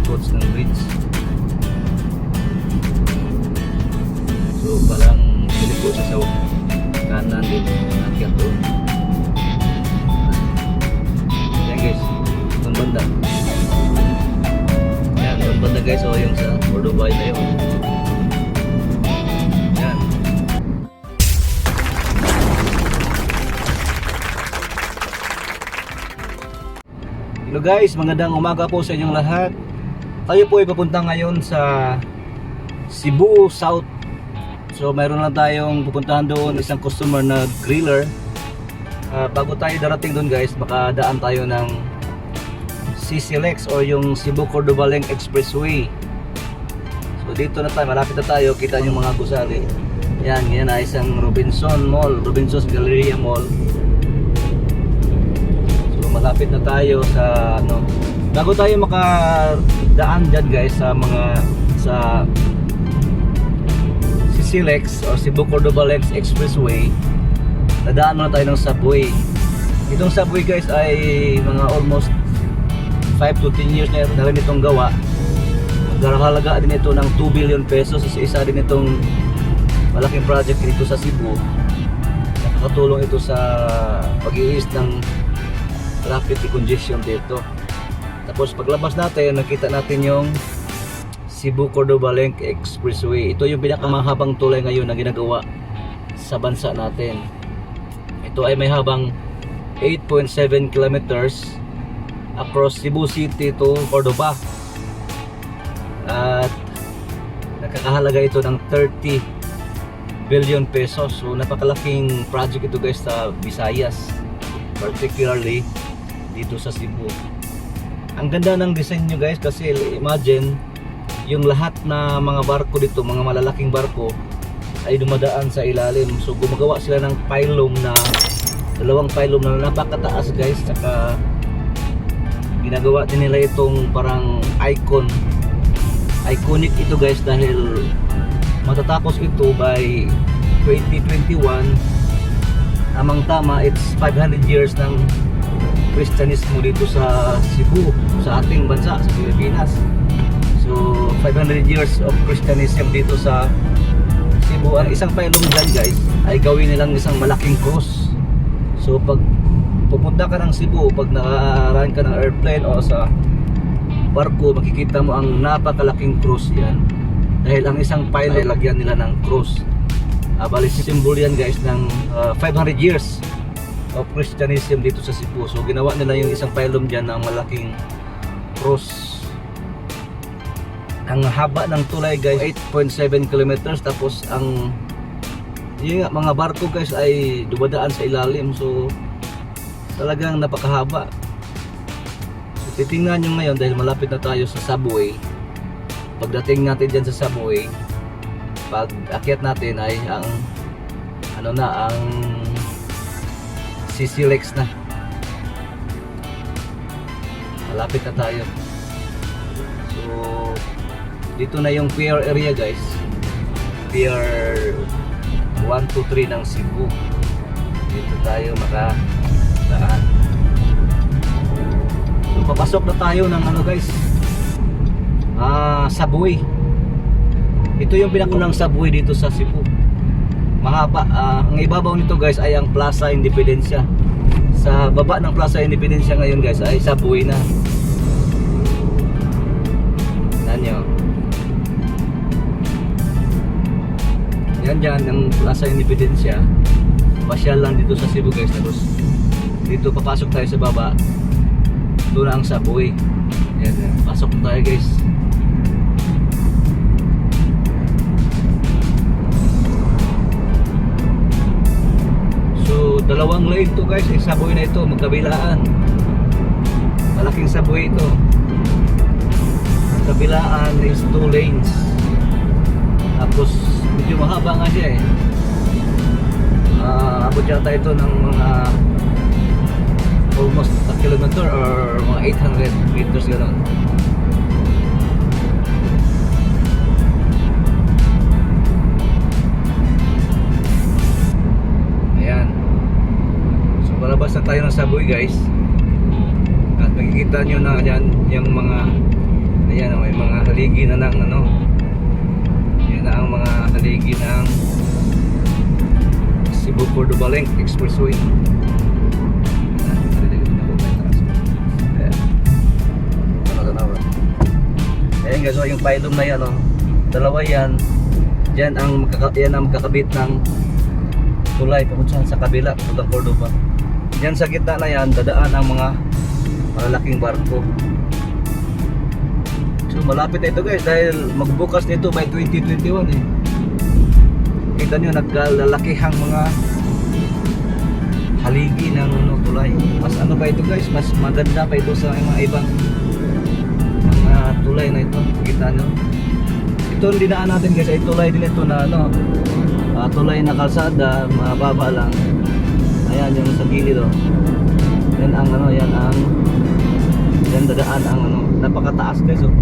approach ng bridge. So parang siliko siya sa kanan din, akyat doon. Yan guys, doon banda. Yan, doon banda guys, o yung sa Cordova na yun. Yan. Hello guys, magandang umaga po sa inyong lahat. Tayo po ay papunta ngayon sa Cebu South. So mayroon lang tayong pupuntahan doon, isang customer na griller. Bago tayo darating doon guys, makadaan tayo ng CCLEX o yung Cebu Cordova Link Expressway. So dito na tayo, malapit na tayo, kita yung mga gusali. Yan ay isang Robinson Mall, Robinson's Galleria Mall. So malapit na tayo sa ano. Bago tayo makadaan dyan guys sa CCLEX o Cebu Cordova Link Expressway, nadaan muna tayo ng subway. Itong subway guys ay mga almost 5 to 10 years na rin itong gawa. Naghahalaga din ito ng 2 billion pesos. Isa din itong malaking project dito sa Cebu. Nakakatulong ito sa pag-iis ng traffic congestion dito. Tapos paglabas natin, nakita natin yung Cebu Cordova Link Expressway. Ito yung pinakamahabang tulay ngayon na ginagawa sa bansa natin. Ito ay may habang 8.7 kilometers across Cebu City to Cordova. At nakakahalaga ito ng 30 billion pesos. So napakalaking project ito guys sa Visayas, particularly dito sa Cebu. Ang ganda ng design nyo guys, kasi imagine yung lahat na mga barko dito, mga malalaking barko ay dumadaan sa ilalim. So gumagawa sila ng pylon na dalawang pylon na napakataas guys. Saka ginagawa din nila itong parang iconic ito guys, dahil matatapos ito by 2021. Amang tama, it's 500 years ng Kristyanismo dito sa Cebu, sa ating bansa, sa Pilipinas. So 500 years of Christianism dito sa Cebu. Ang isang pylon dyan guys ay gawin nilang isang malaking cross. So pag pupunta ka ng Cebu, pag nakaraan ka ng airplane o sa barko, makikita mo ang napakalaking cross yan, dahil ang isang pylon ay lagyan nila ng cross. Bali symbol yan guys ng 500 years of Christianism dito sa Cebu. So ginawa nila yung isang pylon dyan ng malaking cross. Ang haba ng tulay guys 8.7 kilometers. Tapos ang yung mga barko guys ay dumadaan sa ilalim. So talagang napakahaba. So titingnan nyo ngayon, dahil malapit na tayo sa subway. Pagdating natin dyan sa subway, pag akyat natin ay ang ang CCLEX na. Malapit na tayo. So dito na yung pier area guys, pier 1, 2, 3 ng Cebu. Dito tayo makadaan. So papasok na tayo ng guys, subway. Ito yung pinakunang subway dito sa Cebu. Mahaba. Ang ibabaw nito guys ay ang Plaza Independencia. Sa baba ng Plaza Independencia ngayon guys ay subway na. Nanyo. Yan dyan, ang Plaza Independencia. Pasyal lang dito sa Cebu guys. Tapos dito papasok tayo sa baba. Ito na ang subway. Yan, pasok na tayo guys. So dalawang lane to guys, yung subway na ito, magkabilaan. Malaking subway ito. Kabilaan is 2 lanes. Tapos medyo mahaba nga siya abot yata ito ng mga almost a kilometer or mga 800 meters gano'n. Ayan. So palabas na tayo ng subway guys. At makikita nyo na yan yung mga, ayan o, haligi na ng ano, yan na ang mga haligi ng Cebu Cordova Link Expressway. Ayan guys, so yung pylon na yan, oh, dalawa yan. Yan ang magkakabit ng tulay papunta sa kabila, papuntang Cordova. Yan sa gitna na yan, dadaan ang mga malalaking barko. So malapit na ito guys, dahil magbukas nito by 2021 eh. Kita nyo, nagkalalakihang mga haligi ng ano, tulay. Mas ano pa ito guys, mas maganda pa ito sa mga ibang mga tulay na ito. Kita nyo, ito ang dinaan natin guys ay tulay din ito na ano, tulay na kalsada, mababa lang. Ayan yung sa gilid, oh. Yan ang ano, yan ang yan dadaan ang ano, napakataas guys, oh.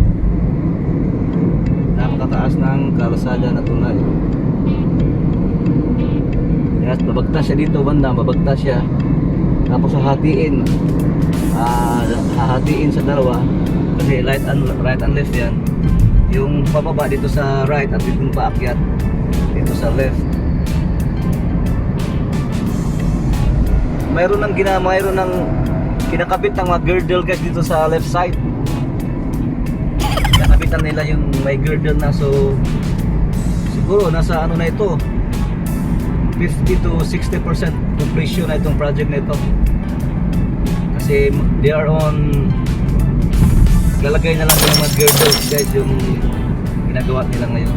Napakataas ng kalsada na tulay. Yes, babagtas siya dito banda, babagtas siya. Tapos hahatiin, hahatiin sa dalawa kasi right and left yan. Yung pababa dito sa right at yung paakyat dito sa left. Mayroon ng kinakabit ng mga girdle guys dito sa left side. Kinakabitan nila yung may girdle na, so siguro nasa ano na ito, 50 to 60% completion na itong project na ito. Kasi they are on, lalagay na lang yung mga girdles guys, yung ginagawa nila ngayon.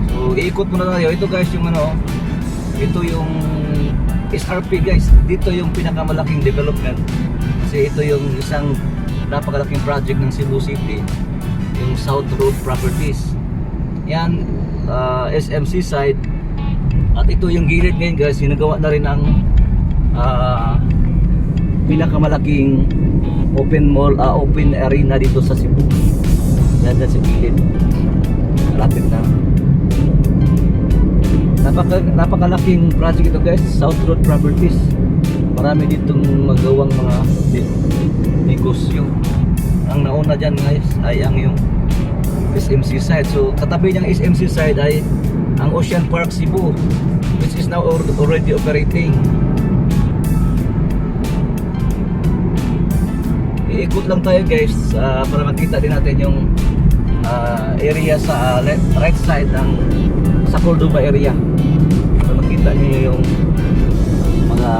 So iikot muna tayo. Ito guys yung ano, ito yung SRP guys. Dito yung pinakamalaking development. Kasi ito yung isang napakalaking project ng Cebu City, yung South Road Properties. Yan, SMC side. At ito yung gilid ngayon guys, ginagawa na rin ang pinakamalaking open mall, open arena dito sa Cebu. Yan sa gilid, malapit na. Napakalaking project ito guys, South Road Properties. Marami ditong magawang mga negosyo. Ang nauna dyan guys ay ang yung SMC side. So katabi ng SMC side ay ang Ocean Park Cebu, which is now already operating. Iikot lang tayo guys, para makita din natin yung area sa right side ng sa Cordova area, para makita niyo yung mga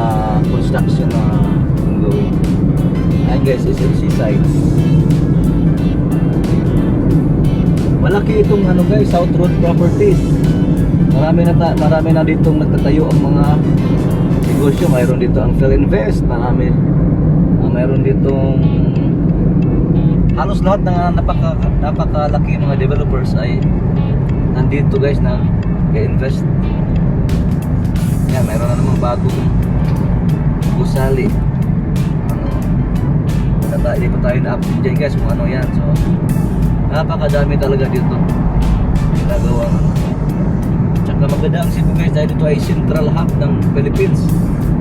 construction na ongoing. Ayan guys, SMC side. Malaki itong ano guys, South Road Properties. Marami na ditong nagtatayo ang mga negosyo. Mayroon dito ang Philinvest, mayroon ditong halos lahat ng napakalaki mga developers ay nandito guys na i-invest. Yan, mayroon na namang bagong gusali. Hindi pa tayo na-update dyan guys kung ano yan. So napakadami talaga dito ginagawa. Tsaka maganda ang Cebu guys dahil ito ay central hub ng Philippines.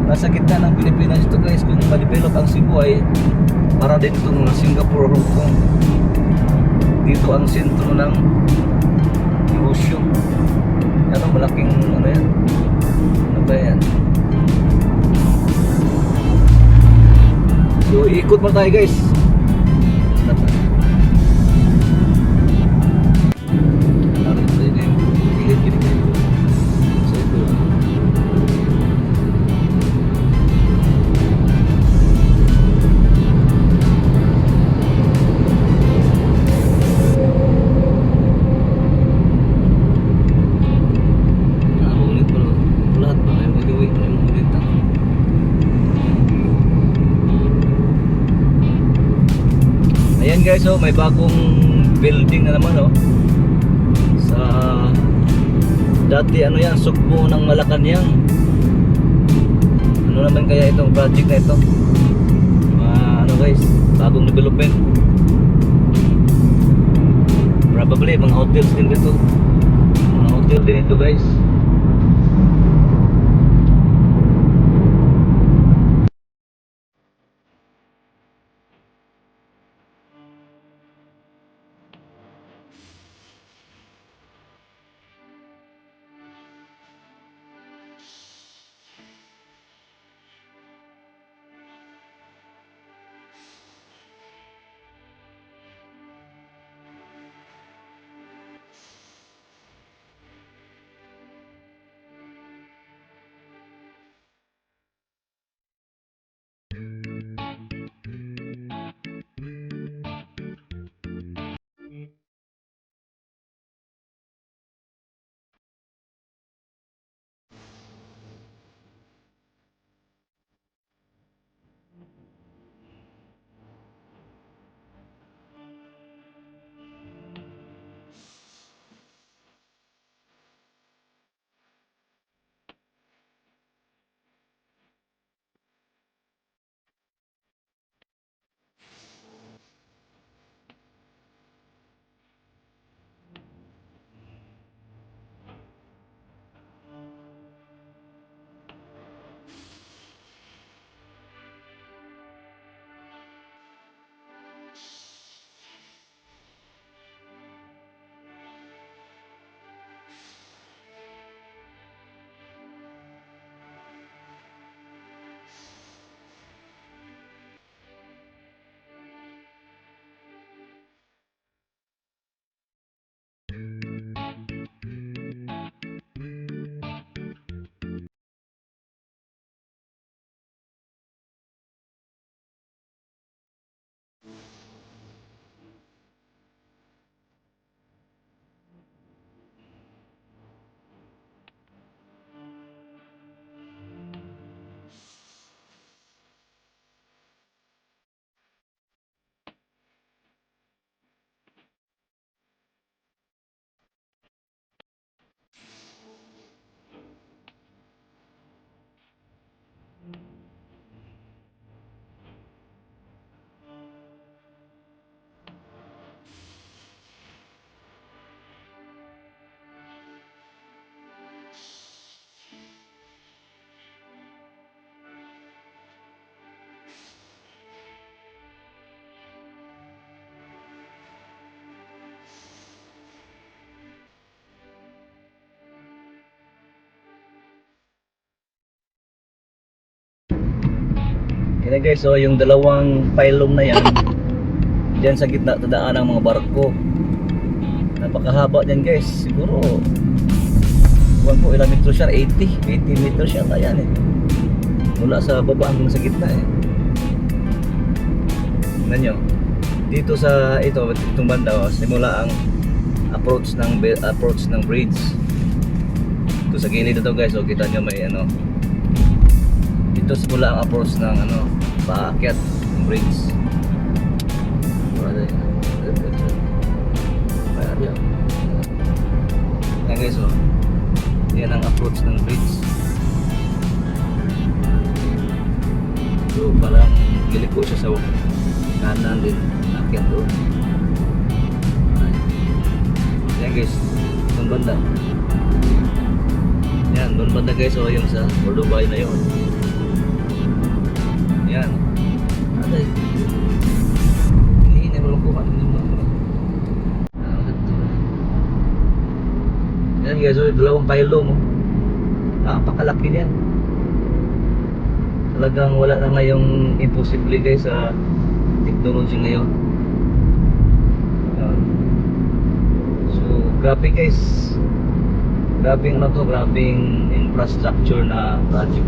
Nasa gitna ng Pilipinas ito guys. Kung ma-develop ang Cebu ay para din itong Singapore, Hong Kong. Dito ang sentro ng negosyo. Ano, malaking ano yan, ano ba yan. So ikot mo tayo guys. Ayan guys, so may bagong building na naman, oh. Sa dati ano yan, sugbo ng Malacanang. Ano naman kaya itong project na ito? Ano guys, bagong development. Probably mga hotels din dito. Mga hotel din ito guys. Yan guys, so yung dalawang pylon na yan dyan sa gitna tadaan ng mga barko. Napakahaba dyan guys. Siguro buwan po ilang metro siya, 80 meters siya yan eh. Mula sa baba hanggang sa gitna eh. Tingnan nyo, dito sa itong banda simula ang approach ng bridge. Ito sa gilid na to guys, so kita nyo may ito simula ang approach ng paakyat ng bridge. Yan guys, yan ang approach ng bridge. So parang giliko siya sa kanan din, akyat doon. Yan guys, doon banda. Yan, doon banda guys, yung sa Dubai na yun. Yan. Aday. Hindi mo lang kuha. Yan guys, dalawang pylon mo. Napakalaki yan. Talagang wala na ngayong imposible guys sa technology ngayon. So, grabe guys. Grabing infrastructure na project.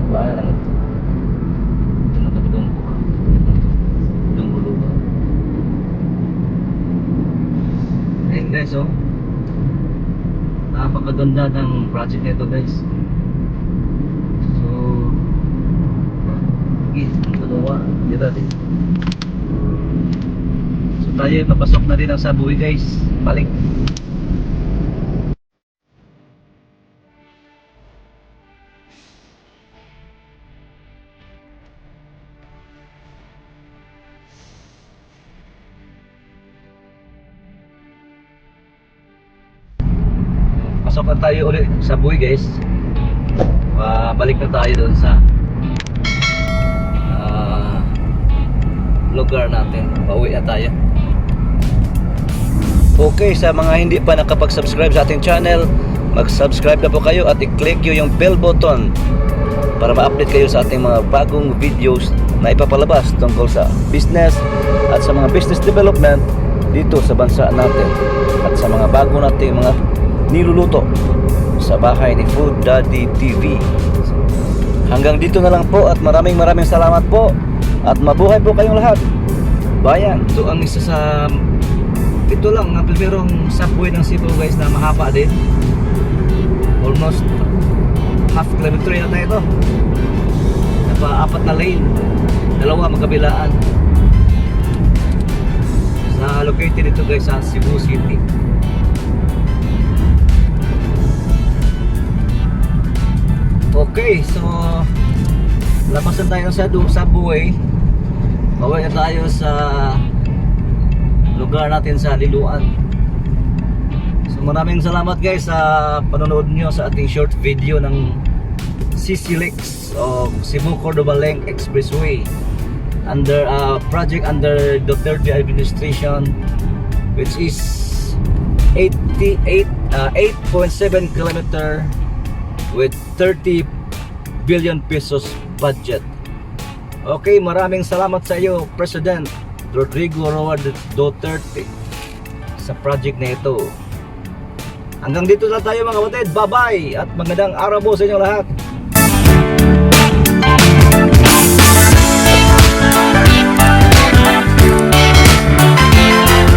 Parang ito na katulong ko itong bulugan. Ayun guys, napakaganda ng project nito guys. So dalawa dito natin. So tayo papasok na din ang Sabuy guys. Balik. Pasok na tayo ulit sa Sabuy guys. Balik na tayo doon sa lugar natin. Pauwi na tayo. Okay, sa mga hindi pa nakapag-subscribe sa ating channel, mag-subscribe na po kayo at i-click nyo yung bell button para ma-update kayo sa ating mga bagong videos na ipapalabas tungkol sa business at sa mga business development dito sa bansa natin at sa mga bago nating mga niluluto sa bahay ni Food Daddy TV. Hanggang dito na lang po at maraming salamat po. At mabuhay po kayong lahat. Bayan. Ito ang isa sa... Ito lang ang primerong subway ng Cebu guys na mahaba din. Almost half kilometer yata ito. Napa-apat na lane. Dalawa magkabilaan. Located ito guys sa Cebu City. Okay, so labasan tayo sa subway. Bawi na tayo sa lugar natin sa Liloan. So maraming salamat guys sa panonood nyo sa ating short video ng CCLEX o Cebu Cordova Link Expressway under project under Duterte administration, which is 8.7 kilometer with 30 billion pesos budget. Okay, maraming salamat sa iyo President Rodrigo Roa Duterte sa project na ito. Hanggang dito na tayo mga kapatid. Bye bye at magandang araw po sa inyo lahat.